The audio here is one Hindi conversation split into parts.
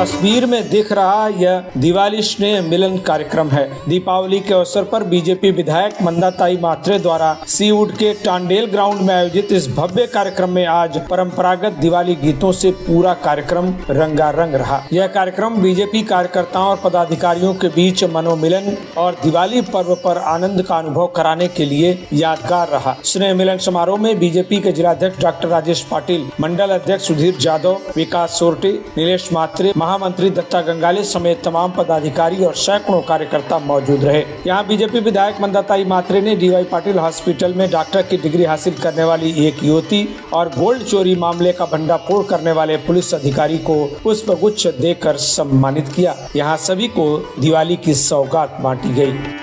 तस्वीर में दिख रहा यह दिवाली स्नेह मिलन कार्यक्रम है। दीपावली के अवसर पर बीजेपी विधायक मंदाताई मात्रे द्वारा सीवुड के टांडेल ग्राउंड में आयोजित इस भव्य कार्यक्रम में आज परंपरागत दिवाली गीतों से पूरा कार्यक्रम रंगारंग रहा। यह कार्यक्रम बीजेपी कार्यकर्ताओं और पदाधिकारियों के बीच मनोमिलन और दिवाली पर्व पर आनंद का अनुभव कराने के लिए यादगार रहा। स्नेह मिलन समारोह में बीजेपी के जिलाध्यक्ष डॉक्टर राजेश पाटिल, मंडल अध्यक्ष सुधीर जादव, विकास सोरटे, नीलेश मात्रे, महामंत्री दत्ता गंगाले समेत तमाम पदाधिकारी और सैकड़ों कार्यकर्ता मौजूद रहे। यहाँ बीजेपी विधायक मंदाताई मात्रे ने डीवाई पाटिल हॉस्पिटल में डॉक्टर की डिग्री हासिल करने वाली एक युवती और गोल्ड चोरी मामले का भंडाफोड़ करने वाले पुलिस अधिकारी को पुष्पगुच्छ देकर सम्मानित किया। यहाँ सभी को दिवाली की सौगात बांटी गयी।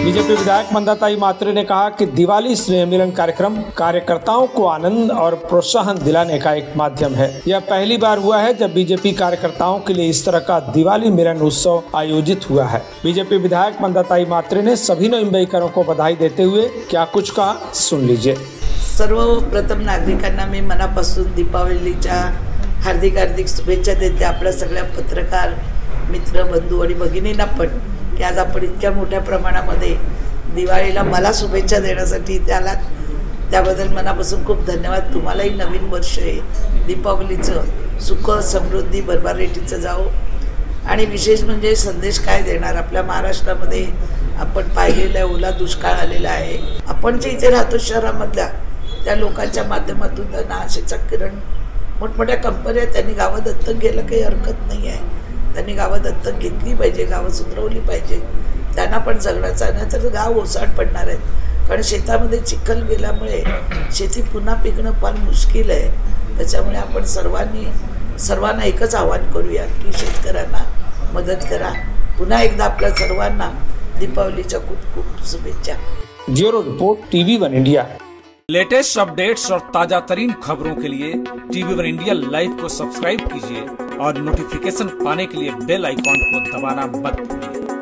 बीजेपी विधायक मंदाताई मात्रे ने कहा कि दिवाली स्नेह मिलन कार्यक्रम कार्यकर्ताओं को आनंद और प्रोत्साहन दिलाने का एक माध्यम है। यह पहली बार हुआ है जब बीजेपी कार्यकर्ताओं के लिए इस तरह का दिवाली मिलन उत्सव आयोजित हुआ है। बीजेपी विधायक मंदाताई मात्रे ने सभी मुंबईकरों को बधाई देते हुए क्या कुछ कहा, सुन लीजिए। सर्वप्रथम नागरिकांना मी मनापासून दीपावलीच्या हार्दिक शुभेच्छा देते। आपल्या सगळ्या पत्रकार मित्र बंधू आणि भगिनींना पण की आज आपण इतक्या मोठ्या प्रमाणामध्ये दिवाळीला मला शुभेच्छा देण्यासाठी इथे आलात, त्याबद्दल मनापासून खूप धन्यवाद। तुम्हालाही नवीन वर्ष आहे, दीपावलीचं सुख समृद्धी भरभराटीचं जाओ। आणि विशेष म्हणजे संदेश काय देणार, आपल्या महाराष्ट्रामध्ये आपण पाहिलेलं आहे ओला दुष्काळ आलेला आहे। आपण जे इथे राहतो शहरामधल्या त्या लोकांच्या माध्यमातून त्यांना आशेचा किरण, मोठमोठ्या कंपन्या त्यांनी गावं दत्तक घ्यायला काही हरकत नाही आहे। त्यांनी गावं दत्तक घेतली पाहिजे, गावं सुधरवली पाहिजे, त्यांना पण जगण्याचा, नाही तर गाव ओसाड पडणार आहेत। कारण शेतामध्ये चिखल गेल्यामुळे शेती पुन्हा पिकणं फार मुश्किल आहे। त्याच्यामुळे आपण सर्वांना एकच आवाहन करूया की शेतकऱ्यांना मदत करा। पुन्हा एकदा आपल्या सर्वांना दीपावलीच्या खूप खूप शुभेच्छा। Bureau report TV1 India. Latest updates और ताजा तरीन खबरों के लिए TV1 इंडिया लाइव को सब्सक्राइब कीजिए और नोटिफिकेशन पाने के लिए बेल आइकॉन को दबाना मत भूलिए।